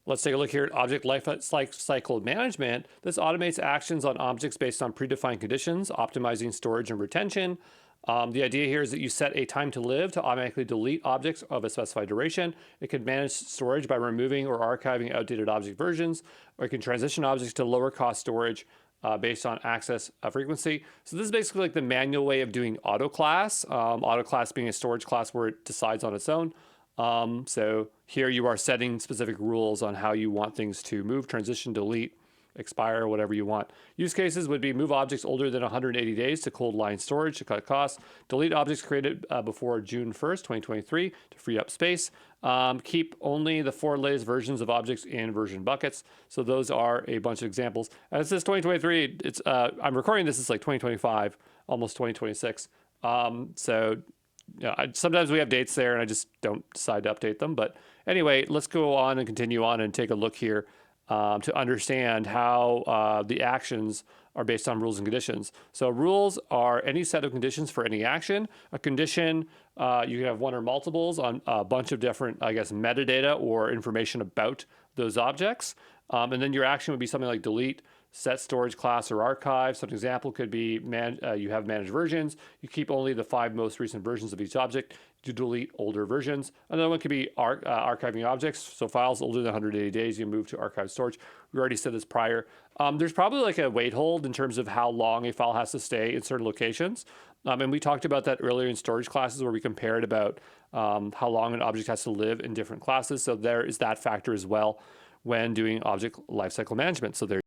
Let's take a look here at object lifecycle management. This automates actions on objects based on predefined conditions, optimizing storage and retention. The idea here is that you set a time to live to automatically delete objects of a specified duration. It can manage storage by removing or archiving outdated object versions, or it can transition objects to lower cost storage based on access frequency. So this is basically like the manual way of doing auto class. Auto class being a storage class where it decides on its own. So here you are setting specific rules on how you want things to move, transition, delete, expire, whatever you want. Use cases would be move objects older than 180 days to cold line storage to cut costs, delete objects created before June 1st, 2023 to free up space, keep only the 4 latest versions of objects in version buckets. So those are a bunch of examples. And it says 2023, it's, I'm recording this, it's like 2025, almost 2026. So yeah, sometimes we have dates there and I just don't decide to update them. But anyway, let's go on and continue on and take a look here to understand how the actions are based on rules and conditions. So rules are any set of conditions for any action. A condition, you can have one or multiples on a bunch of different, I guess, metadata or information about those objects. And then your action would be something like delete, set storage class or archive. So an example could be you have managed versions. You keep only the 5 most recent versions of each object. You delete older versions. Another one could be archiving objects. So files older than 180 days, you move to archive storage. We already said this prior. There's probably like a wait hold in terms of how long a file has to stay in certain locations. And we talked about that earlier in storage classes where we compared about how long an object has to live in different classes. So there is that factor as well when doing object lifecycle management. So there